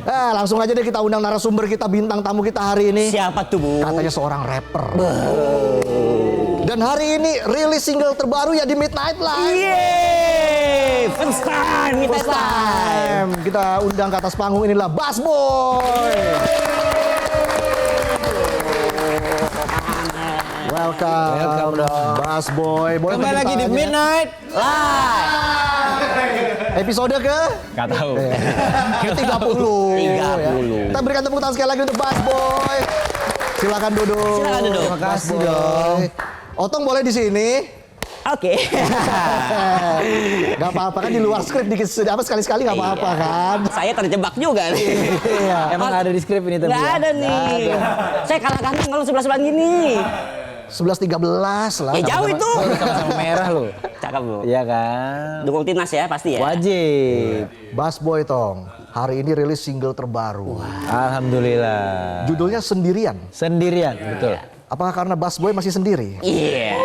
Langsung aja deh kita undang narasumber kita, bintang tamu kita hari ini. Siapa tuh, Bu? Katanya seorang rapper. Dan hari ini rilis single terbaru ya di Midnight Live. Yeay! First time, First time. Kita undang ke atas panggung, inilah Bass Boy. Welcome dong, Bass Boy. Kembali lagi di Midnight Live. Episode ke? Gak tahu. Ke 30. 30. Ya. Kita berikan tepuk tangan sekali lagi untuk Bass Boy. Silakan duduk. Silakan duduk. Terima kasih dong. Otong boleh di sini. Oke. Gak apa-apa kan, di luar skrip dikit, apa sekali-sekali gak apa-apa kan. Saya terjebak juga nih. Emang ada di skrip ini tapi Nggak ada nih. Saya kalah ganteng kalau 11-11 gini. 11-13 lah. Ya jauh itu. sama merah lo. Cakep, Bu. Iya kan? Dukung timnas ya pasti ya. Wajib. Bass Boy Tong, hari ini rilis single terbaru. Alhamdulillah. Judulnya Sendirian. Sendirian, betul. Apakah karena Bass Boy masih sendiri? Iya.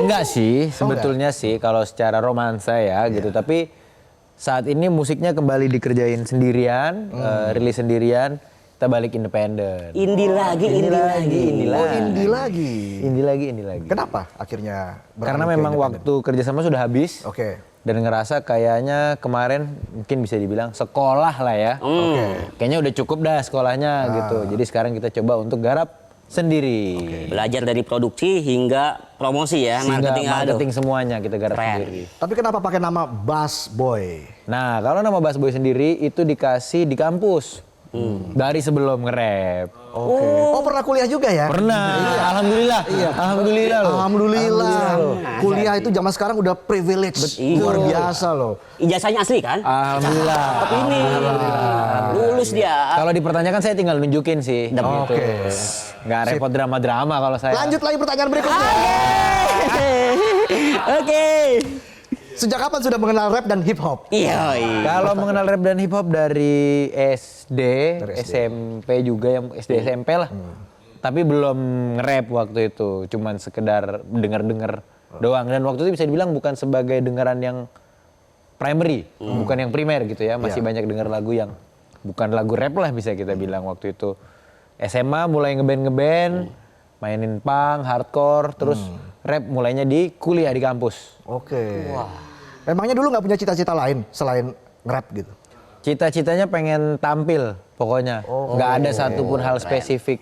Enggak sih, sebetulnya sih kalau secara romansa ya gitu. Tapi saat ini musiknya kembali dikerjain sendirian, rilis sendirian, kita balik independen. Indie lagi. Oh, indie lagi. Indie lagi. Kenapa akhirnya beralih Karena ke memang independen? waktu kerjasama sudah habis. Oke. Dan ngerasa kayaknya kemarin mungkin bisa dibilang sekolah lah ya. Kayaknya udah cukup dah sekolahnya gitu. Jadi sekarang kita coba untuk garap sendiri. Belajar dari produksi hingga promosi ya, Sehingga marketing semuanya kita garap Keren. sendiri. Tapi kenapa pakai nama Bass Boy? Nah, kalau nama Bass Boy sendiri itu dikasih di kampus. Dari sebelum nge-rap. Oke. Oh, pernah kuliah juga ya? Pernah. Alhamdulillah. Alhamdulillah loh. Alhamdulillah. Kuliah itu zaman sekarang udah privilege. Luar biasa loh. Ijazahnya asli kan? Alhamdulillah. Tapi ini lulus dia. Kalau dipertanyakan saya tinggal nunjukin sih. Gitu. Oke. Nggak repot drama-drama kalau saya. Lanjut lagi pertanyaan berikutnya. Oke. Sejak kapan sudah mengenal rap dan hip hop? Iya. Kalau mengenal rap dan hip hop dari SD, Dari SD. SMP juga, yang SD SMP lah. Tapi belum nge-rap waktu itu, cuman sekedar denger-denger doang. Dan waktu itu bisa dibilang bukan sebagai dengeran yang primary, bukan yang primer gitu ya. Masih banyak denger lagu yang bukan lagu rap lah bisa kita bilang waktu itu. SMA mulai ngeband, mainin punk, hardcore, terus rap mulainya di kuliah di kampus. Oke. Emangnya dulu nggak punya cita-cita lain selain nge-rap gitu? Cita-citanya pengen tampil pokoknya. Nggak ada satupun hal spesifik.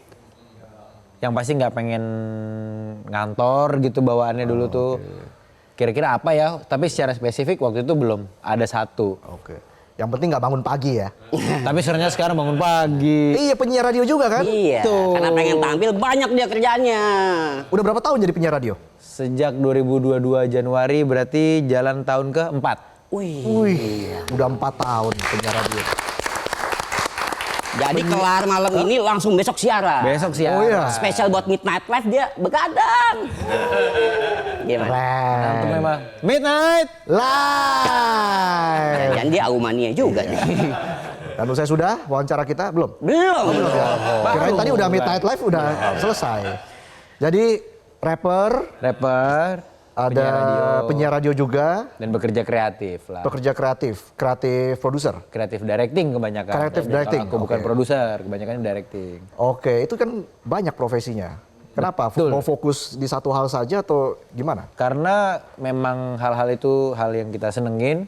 Yang pasti nggak pengen ngantor gitu bawaannya dulu tuh. Kira-kira apa ya? Tapi secara spesifik waktu itu belum ada satu. Oke. Yang penting nggak bangun pagi ya. Tapi sebenarnya sekarang bangun pagi. Iya, penyiar radio juga kan? Iya. Tuh. Karena pengen tampil banyak dia kerjaannya. Udah berapa tahun jadi penyiar radio? Sejak 2022 Januari berarti jalan tahun ke-4. Wih, udah 4 tahun penyiar radio. Jadi kelar malam ini langsung besok siaran. Besok siaran. Oh iya. Spesial buat Midnight Live dia begadang. Gimana? Keren. Itu memang Midnight. Live. Dan dia Aumania juga nih. Dan usai sudah wawancara kita belum? Belum. Kirain tadi udah Midnight Live udah selesai. Jadi rapper, ada penyiar radio juga, Dan bekerja kreatif lah. pekerja kreatif produser. Kreatif directing kebanyakan. Creative directing, Kalau aku bukan oke. produser, kebanyakan directing. Oke, itu kan banyak profesinya. Kenapa? Betul. Mau fokus di satu hal saja atau gimana? Karena memang hal-hal itu hal yang kita senengin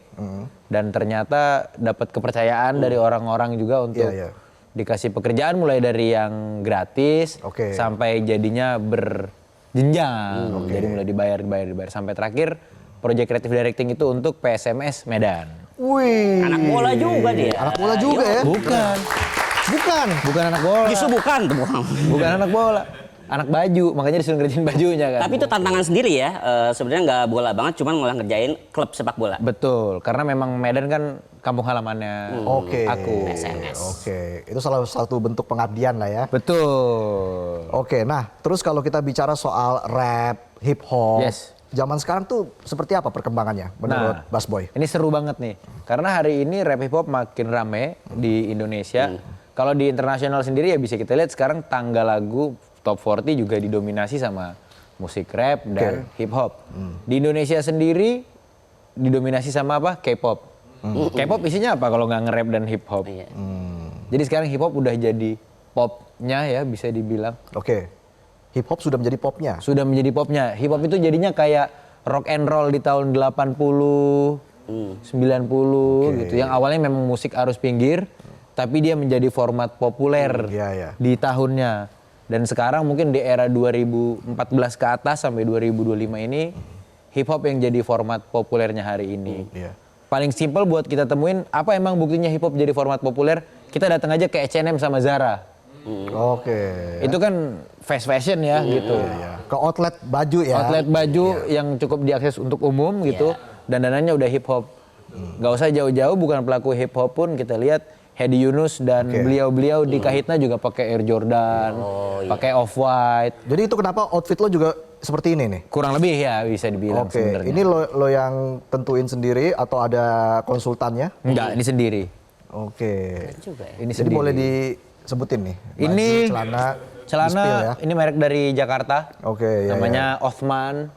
dan ternyata dapat kepercayaan dari orang-orang juga untuk Iya, iya. dikasih pekerjaan mulai dari yang gratis Oke. sampai jadinya berjenjang. Jadi mulai dibayar sampai terakhir proyek kreatif directing itu untuk PSMS Medan. Wih. Anak bola juga dia. Anak bola juga ya? Bukan anak bola. Justru bukan. Bukan anak bola. Anak baju, makanya disuruh ngerjain bajunya kan. Tapi itu tantangan sendiri ya. Sebenarnya nggak bola banget, cuman malah ngerjain klub sepak bola. Betul, karena memang Medan kan kampung halamannya Oke. aku. SMS. Oke, itu salah satu bentuk pengabdian lah ya. Betul. Oke, nah terus kalau kita bicara soal rap, hip hop, Yes. zaman sekarang tuh seperti apa perkembangannya menurut Bass Boy? Ini seru banget nih, karena hari ini rap hip hop makin rame di Indonesia. Kalau di internasional sendiri ya bisa kita lihat sekarang tangga lagu top 40 juga didominasi sama musik rap dan hip hop. Di Indonesia sendiri didominasi sama apa? K-pop. K-pop isinya apa kalau nggak nge-rap dan hip hop? Iya. Jadi sekarang hip hop udah jadi popnya ya bisa dibilang. Oke. Hip hop sudah menjadi popnya. Sudah menjadi popnya. Hip hop itu jadinya kayak rock and roll di tahun 80, 90 gitu. Yang awalnya memang musik arus pinggir, tapi dia menjadi format populer di tahunnya. Dan sekarang mungkin di era 2014 ke atas sampai 2025 ini, hip hop yang jadi format populernya hari ini. Paling simpel buat kita temuin, apa emang buktinya hip hop jadi format populer? Kita datang aja ke H&M sama Zara. Itu kan fast fashion ya gitu. Ke outlet baju ya. Outlet baju yang cukup diakses untuk umum gitu. Dandanannya udah hip hop. Gak usah jauh-jauh, bukan pelaku hip hop pun kita lihat Hedi Yunus dan beliau-beliau di Kahitna juga pakai Air Jordan, pakai Off-White. Jadi itu kenapa outfit lo juga seperti ini nih? Kurang lebih ya bisa dibilang sebenarnya. Ini lo yang tentuin sendiri atau ada konsultannya? Enggak, ini sendiri. Ini jadi boleh disebutin nih. Baju, celana ya? Ini merek dari Jakarta. Namanya Othman.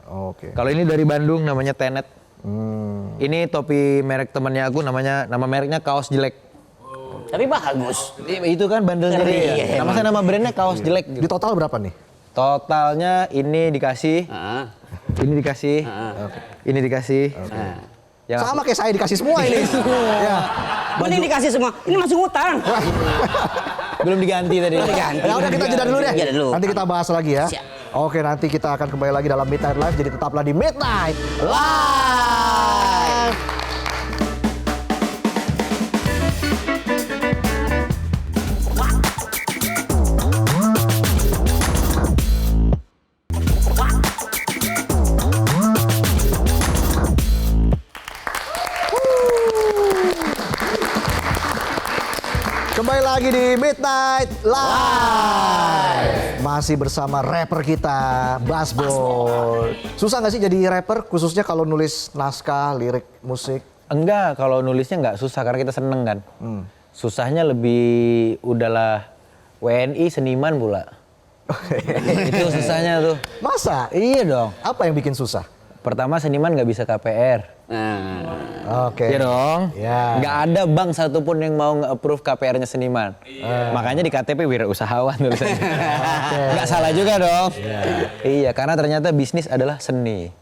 Kalau ini dari Bandung namanya Tenet. Ini topi merek temannya aku nama mereknya Kaos Jelek. Tapi bagus. Itu kan bandelnya dia. Nama brandnya Kaos Jelek. Di total berapa nih? Totalnya ini dikasih. Ini dikasih. Ini dikasih. Yang sama kayak saya dikasih semua ini. Ya. Ini dikasih semua. Ini masih ngutang. Belum diganti tadi. Ya udah kita jeda dulu deh. Jeda dulu. Nanti kita bahas lagi ya. Siap. Oke, nanti kita akan kembali lagi dalam Midnight Live. Jadi tetaplah di Midnight Live. Kembali lagi di Midnight Live. Masih bersama rapper kita, Basboy. Susah nggak sih jadi rapper, khususnya kalau nulis naskah, lirik, musik? Enggak, kalau nulisnya nggak susah karena kita seneng kan. Susahnya lebih udahlah WNI seniman pula. Itu susahnya tuh. Masa? Iya dong. Apa yang bikin susah? Pertama seniman nggak bisa KPR. Iya dong. Nggak ada bank satupun yang mau nge-approve KPR-nya seniman. Makanya di KTP wirausahawan tulisannya. Nggak salah juga dong. Iya, karena ternyata bisnis adalah seni.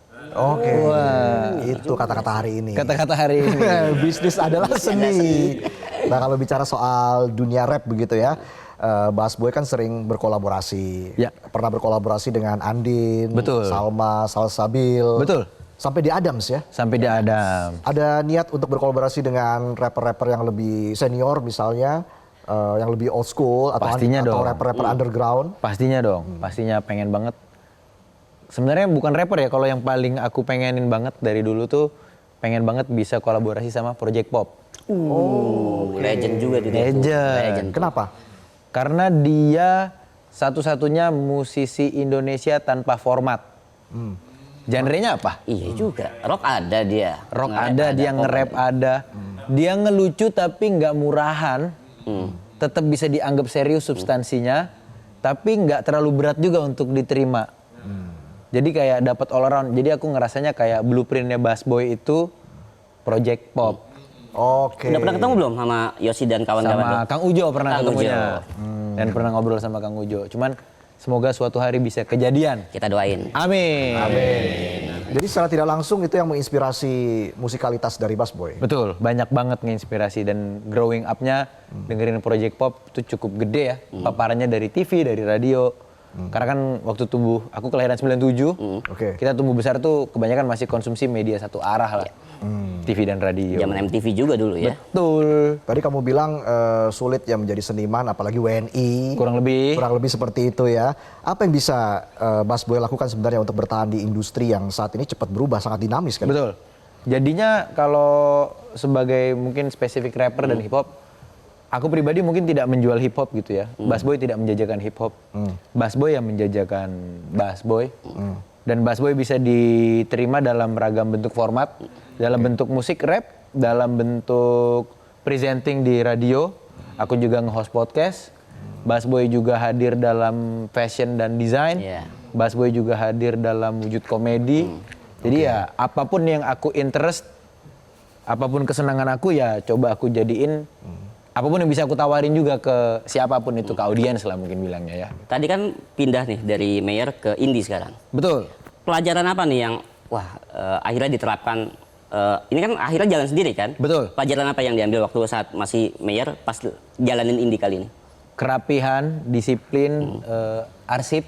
Itu kata-kata hari ini. Kata-kata hari ini. Bisnis adalah seni. Nah, kalau bicara soal dunia rap begitu ya. Basboy kan sering berkolaborasi. Pernah berkolaborasi dengan Andin, Salma, Salsabil. Sampai di Adams ya? Sampai di Adams. Ada niat untuk berkolaborasi dengan rapper-rapper yang lebih senior misalnya, yang lebih old school atau rapper-rapper underground? Pastinya dong, pastinya pengen banget. Sebenarnya bukan rapper ya, kalau yang paling aku pengenin banget dari dulu tuh pengen banget bisa kolaborasi sama Project Pop. Legend juga tuh. Legend. Kenapa? Karena dia satu-satunya musisi Indonesia tanpa format. Genrenya apa? Iya juga. Rock ada dia. Rock ada, dia nge-rap ada. Dia ngelucu tapi nggak murahan. Tetap bisa dianggap serius substansinya. Tapi nggak terlalu berat juga untuk diterima. Jadi kayak dapat all around. Jadi aku ngerasanya kayak blueprintnya Basboy itu Project Pop. Udah pernah ketemu belum sama Yosi dan kawan-kawan? Sama Kang Ujo pernah ketemunya. Dan pernah ngobrol sama Kang Ujo. Cuman semoga suatu hari bisa kejadian. Kita doain. Amin. Jadi secara tidak langsung itu yang menginspirasi musikalitas dari Basboy? Betul, banyak banget nginspirasi dan growing up-nya dengerin Project Pop itu cukup gede ya. Paparannya dari TV, dari radio. Karena kan waktu tumbuh, aku kelahiran 97, kita tumbuh besar tuh kebanyakan masih konsumsi media satu arah lah. TV dan radio. Zaman MTV juga dulu ya. Betul. Tadi kamu bilang sulit ya menjadi seniman, apalagi WNI. Kurang lebih seperti itu ya. Apa yang bisa Basboy lakukan sebenarnya untuk bertahan di industri yang saat ini cepat berubah, sangat dinamis kan? Betul. Jadinya kalau sebagai mungkin spesifik rapper dan hip hop, aku pribadi mungkin tidak menjual hip hop gitu ya. Basboy tidak menjajakan hip hop. Basboy yang menjajakan Basboy. Dan Basboy bisa diterima dalam ragam bentuk format. Dalam bentuk musik rap, dalam bentuk presenting di radio. Aku juga nge-host podcast. Basboy juga hadir dalam fashion dan desain. Basboy juga hadir dalam wujud komedi. Jadi ya apapun yang aku interest, apapun kesenangan aku ya coba aku jadiin apapun yang bisa aku tawarin juga ke siapapun itu, ke audiens lah mungkin bilangnya ya. Tadi kan pindah nih dari mayor ke indie sekarang. Betul. Pelajaran apa nih yang akhirnya diterapkan? Ini kan akhirnya jalan sendiri kan? Betul. Pelajaran apa yang diambil waktu saat masih mayor pas jalanin indie kali ini? Kerapihan, disiplin, arsip,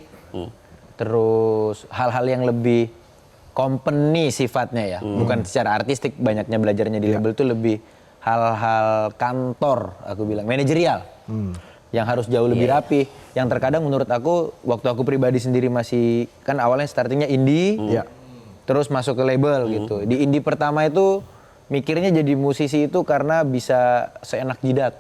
terus hal-hal yang lebih company sifatnya ya, bukan secara artistik. Banyaknya belajarnya di label tuh lebih hal-hal kantor, aku bilang manajerial, yang harus jauh lebih rapi. Yang terkadang menurut aku, waktu aku pribadi sendiri masih kan awalnya startingnya indie, terus masuk ke label gitu. Di indie pertama itu mikirnya jadi musisi itu karena bisa seenak jidat,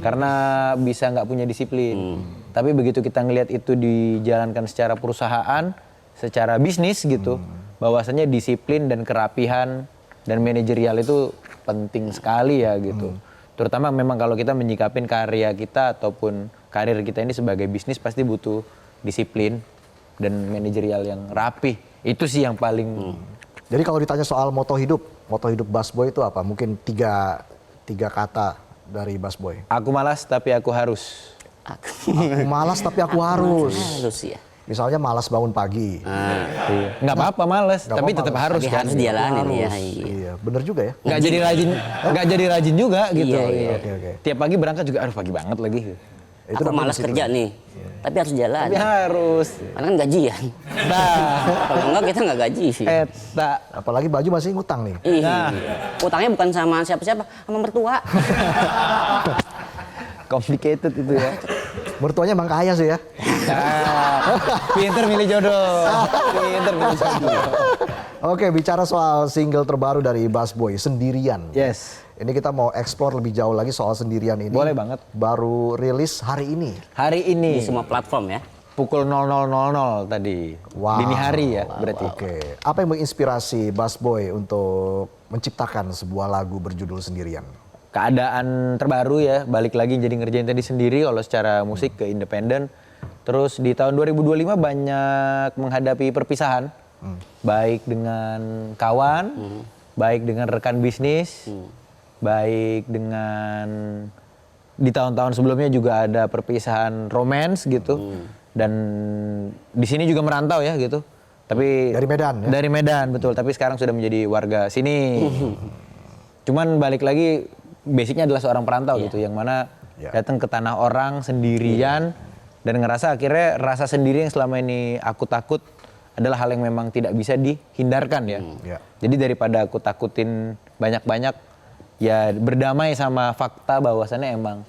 karena bisa nggak punya disiplin. Tapi begitu kita ngelihat itu dijalankan secara perusahaan, secara bisnis gitu, bahwasanya disiplin dan kerapihan dan manajerial itu penting sekali ya gitu. Terutama memang kalau kita menyikapin karya kita ataupun karir kita ini sebagai bisnis, pasti butuh disiplin dan manajerial yang rapih. Itu sih yang paling. Jadi kalau ditanya soal moto hidup Busboy itu apa? Mungkin tiga kata dari Busboy. Aku malas tapi aku harus. Aku malas tapi aku harus. Harus ya. Misalnya malas bangun pagi. Iya. Nggak apa-apa males, tapi tetap harus Tapi kan. harus dijalanin ya. Iya, bener juga ya. Nggak jadi rajin juga gitu. Iya. Oke. Tiap pagi berangkat juga, aduh pagi banget lagi. Itu Aku namanya malas disiplin. kerja nih, tapi harus jalan. Tapi harus. Karena kan gajian. Nah, Kalau enggak kita nggak gaji sih. eta. Apalagi baju masih ngutang nih. Iya. Utangnya bukan sama siapa-siapa, sama mertua. Complicated itu ya. Mertuanya emang kaya sih ya. Pinter milih jodoh. Pinter milih jodoh. Oke, bicara soal single terbaru dari Busboy, Sendirian. Yes. Ini kita mau explore lebih jauh lagi soal Sendirian ini. Boleh banget. Baru rilis hari ini. Hari ini Di semua platform ya. pukul 00.00 tadi. Wow. Dini hari ya berarti. Oke, apa yang menginspirasi Busboy untuk menciptakan sebuah lagu berjudul Sendirian? Keadaan terbaru ya, balik lagi jadi ngerjain tadi sendiri kalau secara musik ke independen. Terus di tahun 2025 banyak menghadapi perpisahan. Baik dengan kawan, baik dengan rekan bisnis, baik dengan di tahun-tahun sebelumnya juga ada perpisahan romance gitu. Dan di sini juga merantau ya gitu. Tapi Dari Medan ya? Dari Medan betul, tapi sekarang sudah menjadi warga sini. Cuman balik lagi basicnya adalah seorang perantau gitu, yang mana datang ke tanah orang sendirian dan ngerasa akhirnya rasa sendiri yang selama ini aku takut adalah hal yang memang tidak bisa dihindarkan ya. Jadi daripada aku takutin banyak-banyak, ya berdamai sama fakta bahwasannya emang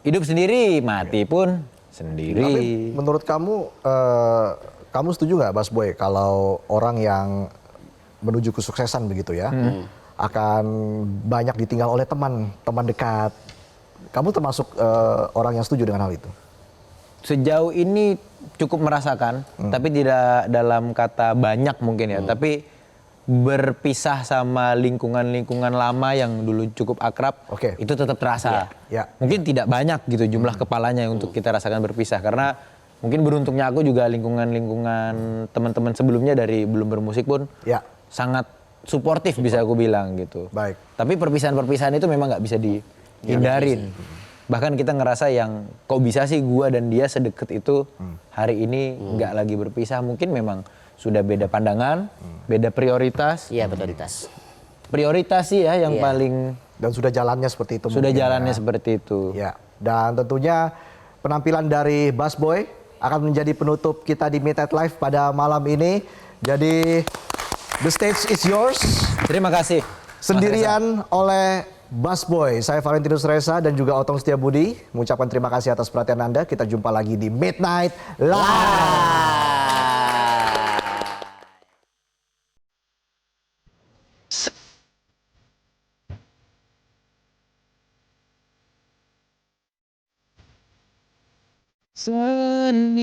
hidup sendiri, mati pun sendiri. Tapi menurut kamu, kamu setuju nggak Busboy kalau orang yang menuju kesuksesan begitu ya, akan banyak ditinggal oleh teman dekat? Kamu termasuk orang yang setuju dengan hal itu? Sejauh ini cukup merasakan, tapi tidak dalam kata banyak mungkin ya, tapi berpisah sama lingkungan-lingkungan lama yang dulu cukup akrab, itu tetap terasa. Mungkin tidak banyak gitu jumlah kepalanya untuk kita rasakan berpisah, karena mungkin beruntungnya aku juga lingkungan-lingkungan teman-teman sebelumnya dari belum bermusik pun sangat suportif bisa aku bilang gitu. Baik. Tapi perpisahan-perpisahan itu memang nggak bisa dihindarin. Bahkan kita ngerasa yang kok bisa sih gua dan dia sedekat itu hari ini nggak lagi berpisah. Mungkin memang sudah beda pandangan, beda prioritas. Iya, prioritas. Prioritas sih ya yang paling. Dan sudah jalannya seperti itu. Sudah mungkin, jalannya ya. seperti itu. Ya. Dan tentunya penampilan dari Busboy akan menjadi penutup kita di Midnight Live pada malam ini. Jadi the stage is yours. Terima kasih. Sendirian oleh Busboy. Saya Valentinus Reza dan juga Otong Setiabudi mengucapkan terima kasih atas perhatian Anda. Kita jumpa lagi di Midnight Live. Sendirian.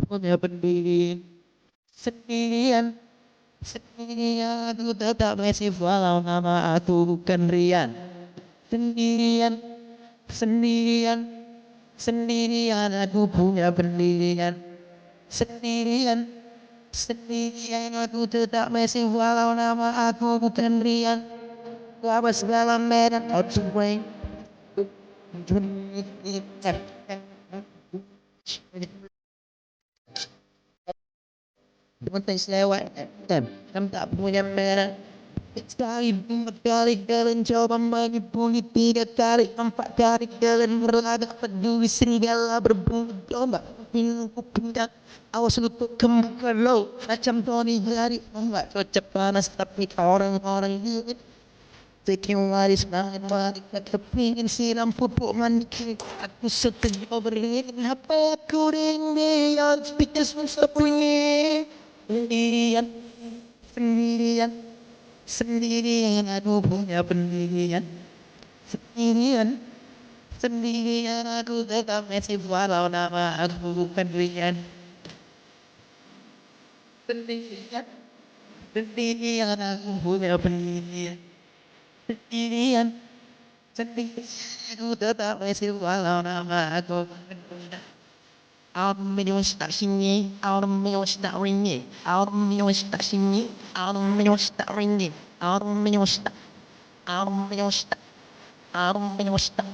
Punya pendiri sendirian, sendirian aku tetap masih walau nama aku bukan Rian. Sendirian, sendirian, Sendirian aku punya pendirian. Sendirian, sendirian aku tetap masih walau nama aku bukan Rian. Gabas dalam medan outway. Montes lewat dan tak punya merah. Sekali dua kali kalian coba menghubungi, 3 kali 4 kali kalian berlagak peduli, serigala berbulu domba. Aku pindah, awas lu kemuka low macam Tony Hari. Enggak cocok panas tapi orang-orang ini bikin waris banget balik ke pingin siram pupuk mandi. Aku setuju beringin apa aku rindu yang pikir semesta punya. Sendirian, sendirian, sendirian aku punya pendirian. Sendirian, sendirian aku tetap masih walau nama aku bukan Rian. Sendirian, sendirian aku punya pendirian. Sendirian, sendirian aku tetap masih walau nama aku bukan Rian. Album ini tak sini, album ini tak ringi, album ini tak sini, album ini tak ringi, album ini tak, album ini tak, album ini tak,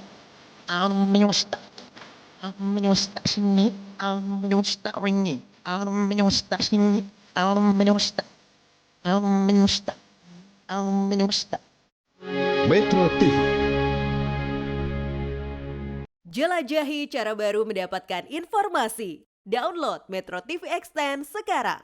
album ini tak, album ini tak sini, album ini tak ringi, album ini tak sini, album ini tak, album ini tak, album ini tak. Metro TV. Jelajahi cara baru mendapatkan informasi. Download Metro TV Extend sekarang.